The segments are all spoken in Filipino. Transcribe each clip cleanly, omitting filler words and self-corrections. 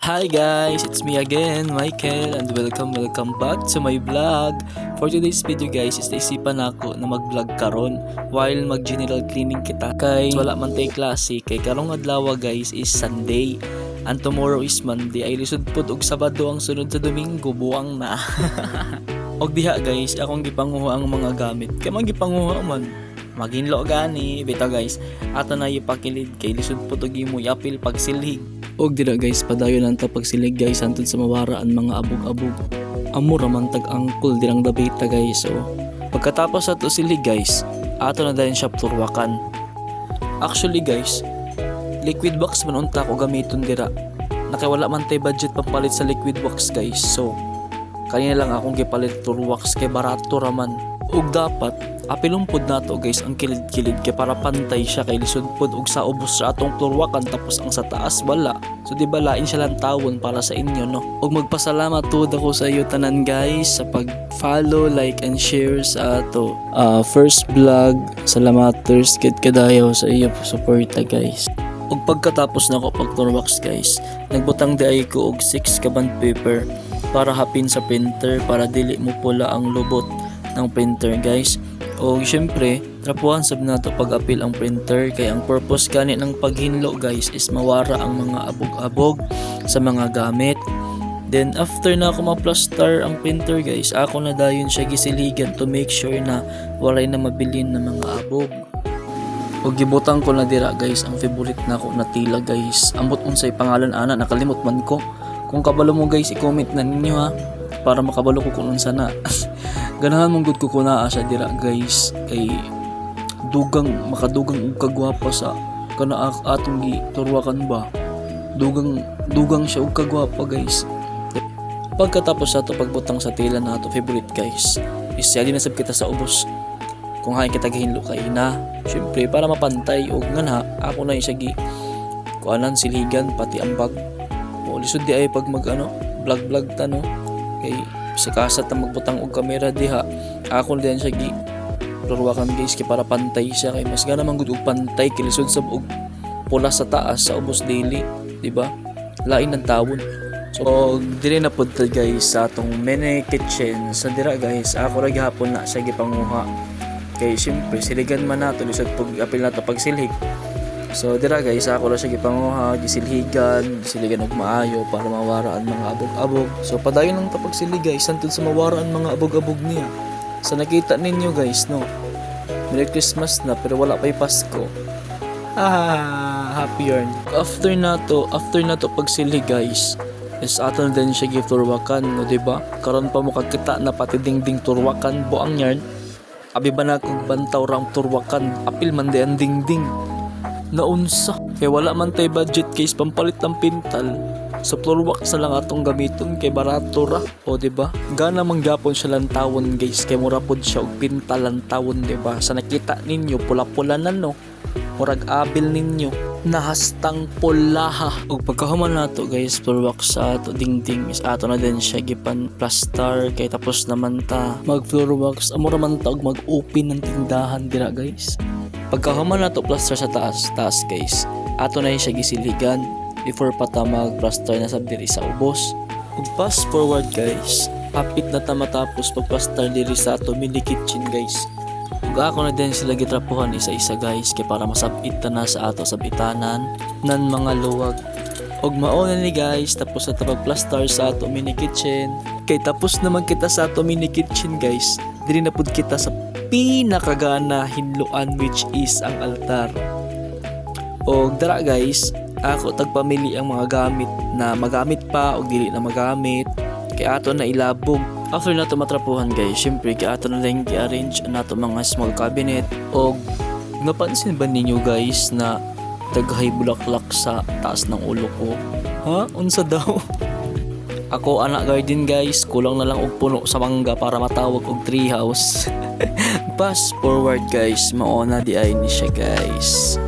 Hi guys, it's me again, Michael, and welcome back to my vlog. For today's video guys, is naisipan ako na mag-vlog karon while mag-general cleaning kita. Kay wala man tay klase, kay karong adlaw guys is Sunday, and tomorrow is Monday. Ay lisod pud og Sabado ang sunod sa Domingo, buwang na. Og diha guys, akong gipanguha ang mga gamit. Kay magipanguha man maginlo gani bitaw guys, ato na ipakilid kay lisod pud og imo yapil pagsilhig. Og dira guys, padayon ang pagsilig guys hantod sa mawara ang mga abog-abog. Amo ra man tag angkol dirang dabita guys. So pagkatapos sa to silig guys, ato na dayon siya turwakan. Actually guys, liquid wax man unta ko gamiton dira. Nakawala man tay budget pampalit sa liquid wax guys. So kanina lang akong gipalit turwax kay barato ra man. Ug dapat apilong pod nato guys ang kilid-kilid kay para pantay siya kay lisod pod og sa ubos sa atong turwakan tapos ang sa taas wala. So di ba lain siya lang tawon para sa inyo no. Ug magpasalamattud ako sa iyo tanan guys sa pag-follow, like and share sa ato first vlog. Salamaters kid kadayo sa iyo suporta guys. Ug pagkatapos nako pag-turwax guys, nagbutang di ay ko og 6 ka bond paper para hapin sa printer para dili mo pula ang lubot ng printer guys. O syempre trapuhan sab nato pag-apil ang printer kay ang purpose gani ng paghinlo guys is mawara ang mga abog-abog sa mga gamit. Then after na ako ma-plaster ang printer guys, ako na dayon siya gisiligan to make sure na walay na mabilin na mga abog. O gibutang ko na dira guys ang favorite na ko na tila guys. Ambot unsay pangalan ana nakalimot man ko. Kung kabalo mo guys, i-comment na ninyo ha para makabalo ko kung unsa na. Ganahan mong gud ko kuna sa dira guys kay makadugang og kagwapa sa kana atong giturwakan ba. Dugang siya og kagwapa guys. Pagkatapos sa to pagbutang sa tila na ato favorite guys, is yali na sab kita sa ubos. Kung hain kita gihinlo kay na, syempre para mapantay og ngana ako na siya gi kuanan siligan pati ang bag. O lisod di ay pag vlog ta no. Kay sa kasat na magbutang og kamera diha, ako din siya gi turwakan guys kay para pantay siya kay mas gana man gud og pantay kay lisod sa og pula sa taas sa ubos daily, di ba? Lain ng tawon. So dire na pud guys sa atong mini kitchen sa dira guys, ako ra gihapon na siya gipanguha. Kay syempre siligan man nato lisod pag apil nato pagsilhig. So dira guys, ako lang siya gipanguha, siligan og maayo para mawara ang mga abog-abog. So padayon lang tapag sili guys, hantod sa mawara ang mga abog-abog niya. So nakita ninyo guys no. Merry Christmas na pero wala pa'y Pasko. Happy yarn. After na to pagsili guys, is ato na din siya giturwakan no, diba? Karon pa mo kakita na pati dingding turwakan buang yarn. Abi ba na kog bantaw rang turwakan, apil man di ang dingding. Naunsa kay wala man tay budget case pampalit ng pintal, sa floor wax na lang atong gamiton kay barato ra, o diba? Gana manggapon siya lang tawon guys kay mura pod siya og pintal lang tawon, diba? Sa nakita ninyo pula-pula na no, murag abil ninyo nahastang pulaha. Og pagkahuman nato guys floor wax sa ato dingding is ato na din siya gipan plaster kay tapos naman ta mag floor wax amo ra man ta og mag-open ng tindahan dira guys. Pagkahuman nato plaster sa taas guys, ato na siya gisiligan before pa ta mag-plaster na sab diri sa ubos. Ug fast forward guys, hapit na ta matapos pag-plaster diri sa ato mini kitchen guys. Ug ako na din sila gitrapuhan isa-isa guys kay para masabit ta na sa ato sabitanan nan mga luwag. Og mao na ni guys, tapos na ta pag-plaster sa ato mini kitchen. Kay tapos naman kita sa ato mini kitchen guys, diri na pud kita sa pinakagana hinluan which is ang altar. O dara guys, ako tagpamili ang mga gamit na magamit pa o dili na magamit kay ato na ilabog. After na to matrapuhan guys, syempre kay ato na lang i-arrange nato mga small cabinet. O napansin ba ninyo guys na daghay bulaklak sa taas ng ulo ko? Ha? Unsa daw? Ako anak garden guys, kulang na lang og puno sa mangga para matawag og tree house. Fast forward guys, mauna di ay ni siya guys.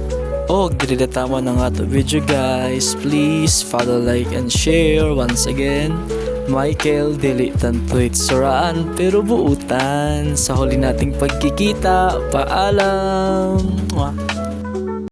Dili na tama na nga to video guys. Please follow, like and share. Once again, Michael, dili tanto suraan pero buutan. Sa huli nating pagkikita, paalam.